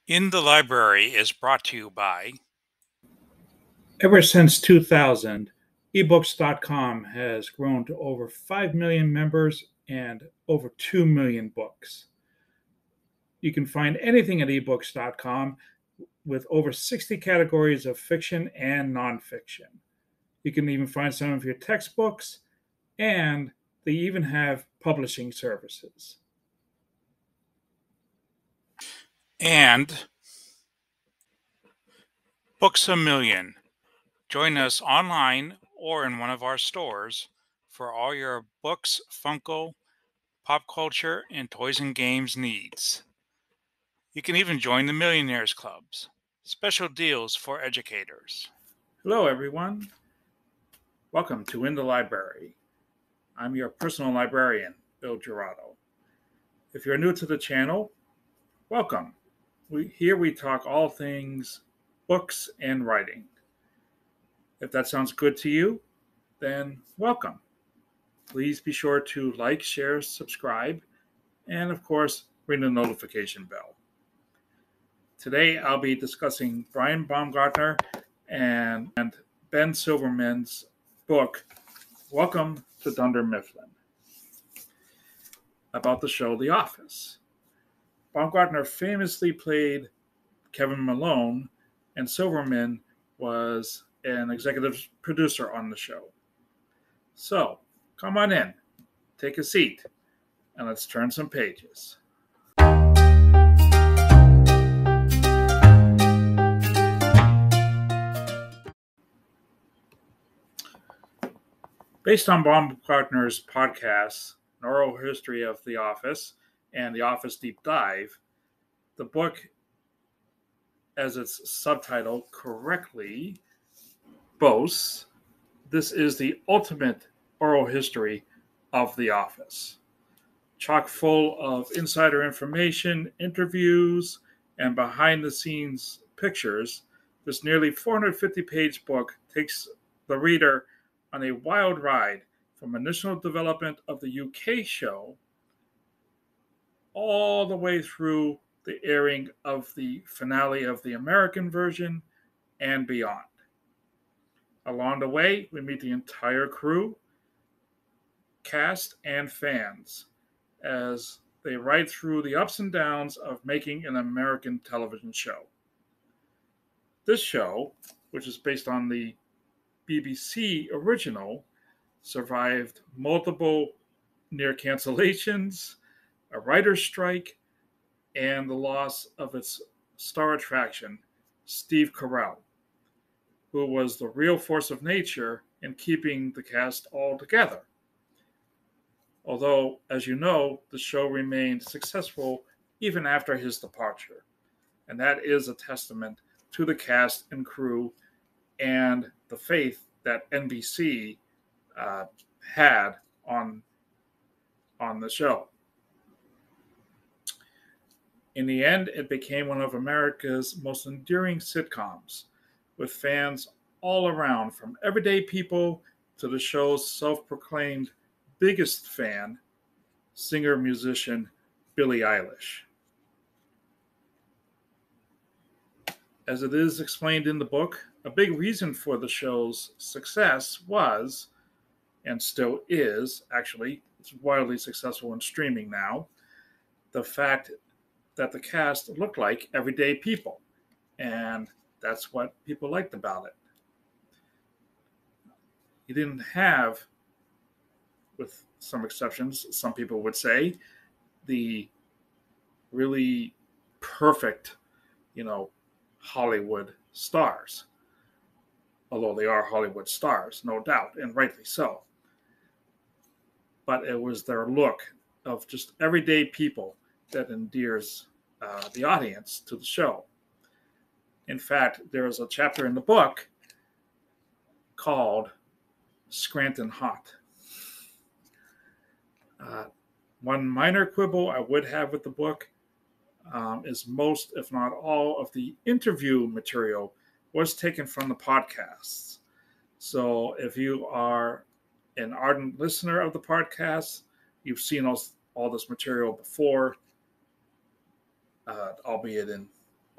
In the Library is brought to you by Ever since 2000, ebooks.com has grown to over 5 million members and over 2 million books. You can find anything at ebooks.com with over 60 categories of fiction and nonfiction. You can even find some of your textbooks, and they even have publishing services. and Books a Million. Join us online or in one of our stores for all your books, Funko, pop culture, and toys and games needs. You can even join the Millionaires Clubs. Special deals for educators. Hello, everyone. Welcome to In the Library. I'm your personal librarian, Bill Gerardo. If you're new to the channel, welcome. Here we talk all things books and writing. If that sounds good to you, then welcome. Please be sure to like, share, subscribe, and of course, ring the notification bell. Today I'll be discussing Brian Baumgartner and Ben Silverman's book, Welcome to Dunder Mifflin, about the show The Office. Baumgartner famously played Kevin Malone, and Silverman was an executive producer on the show. So, come on in, take a seat, and let's turn some pages. Based on Baumgartner's podcasts, An Oral History of The Office and The Office Deep Dive, the book, as its subtitle correctly boasts, this is the ultimate oral history of The Office. Chock full of insider information, interviews, and behind-the-scenes pictures, this nearly 450-page book takes the reader on a wild ride from initial development of the UK show all the way through the airing of the finale of the American version and beyond. Along the way, we meet the entire crew, cast, and fans as they ride through the ups and downs of making an American television show. This show, which is based on the BBC original, survived multiple near cancellations, a writer's strike, and the loss of its star attraction, Steve Carell, who was the real force of nature in keeping the cast all together. Although, as you know, the show remained successful even after his departure. And that is a testament to the cast and crew and the faith that NBC had on the show. In the end, it became one of America's most enduring sitcoms, with fans all around, from everyday people to the show's self-proclaimed biggest fan, singer-musician Billie Eilish. As it is explained in the book, a big reason for the show's success was, and still is, actually, it's wildly successful in streaming now, the fact that the cast looked like everyday people. And that's what people liked about it. You didn't have, with some exceptions, some people would say, the really perfect, Hollywood stars. Although they are Hollywood stars, no doubt, and rightly so. But it was their look of just everyday people that endears the audience to the show. In fact, there is a chapter in the book called Scranton Hot. One minor quibble I would have with the book is most, if not all, of the interview material was taken from the podcasts. So if you are an ardent listener of the podcast, you've seen all this material before, albeit in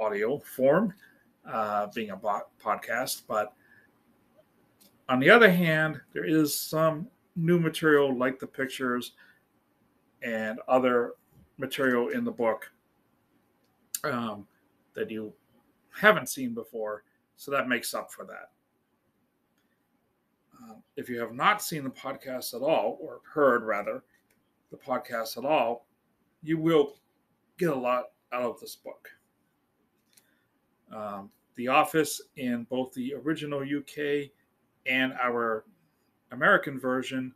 audio form, being a podcast. But on the other hand, there is some new material like the pictures and other material in the book that you haven't seen before. So that makes up for that. If you have not seen the podcast at all, or heard rather, the podcast at all, you will get a lot out of this book. The Office in both the original UK and our American version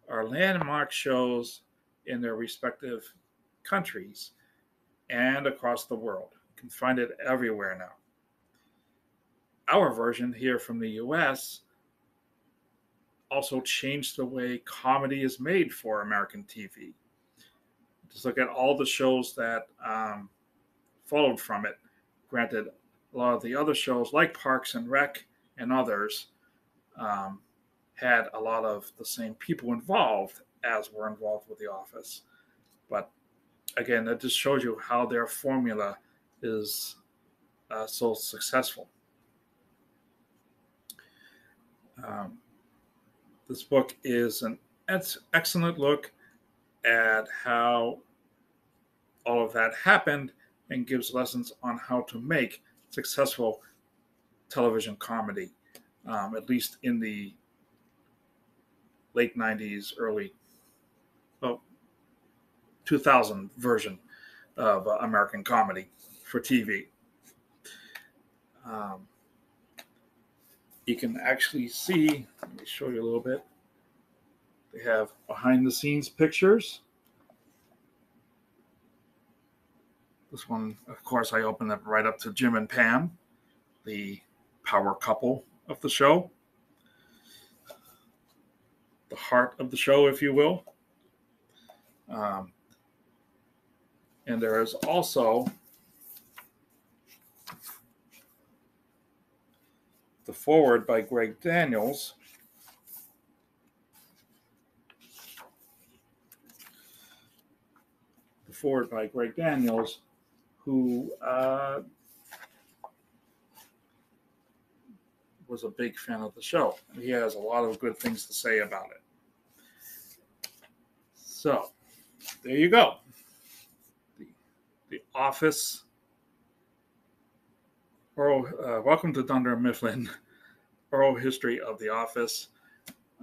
are landmark shows in their respective countries and across the world. You can find it everywhere now. Our version here from the US also changed the way comedy is made for American TV. Just look at all the shows that followed from it. Granted, a lot of the other shows like Parks and Rec and others had a lot of the same people involved as were involved with The Office. But again, that just shows you how their formula is so successful. This book is an excellent look at how all of that happened and gives lessons on how to make successful television comedy, at least in the late 90s, early 2000 version of American comedy for TV. You can actually see, let me show you a little bit. They have behind the scenes pictures. This one, of course, I opened it right up to Jim and Pam, the power couple of the show. The heart of the show, if you will. And there is also the foreword by Greg Daniels. The foreword by Greg Daniels, who was a big fan of the show. He has a lot of good things to say about it. So, there you go. The Office. Welcome to Dunder Mifflin. Oral history of The Office.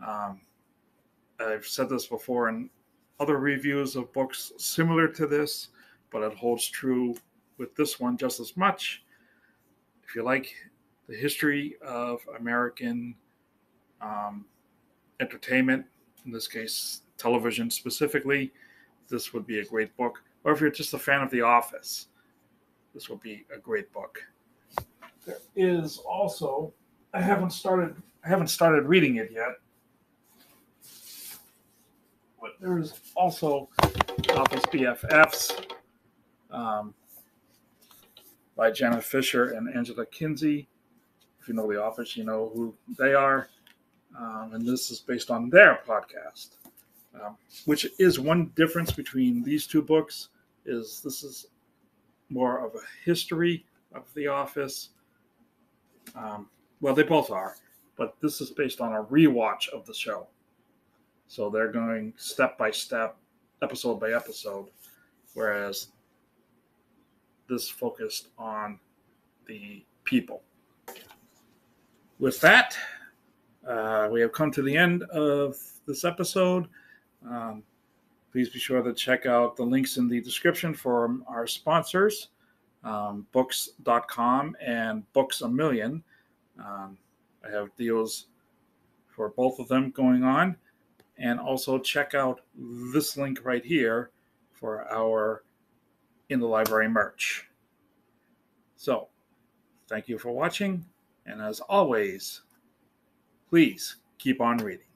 I've said this before in other reviews of books similar to this, but it holds true with this one just as much. If you like the history of American entertainment, in this case television specifically, this would be a great book. Or if you're just a fan of The Office, this will be a great book. There is also, I haven't started reading it yet, but there is also Office BFFs by Jenna Fischer and Angela Kinsey. If you know The Office, you know who they are. And this is based on their podcast, which is one difference between these two books, is this is more of a history of The Office. Well, they both are, but this is based on a rewatch of the show. So they're going step by step, episode by episode, whereas this focused on the people. With that, we have come to the end of this episode. Please be sure to check out the links in the description for our sponsors, books.com and Books A Million. I have deals for both of them going on. And also check out this link right here for our In the Library merch. So, thank you for watching. And as always, please keep on reading.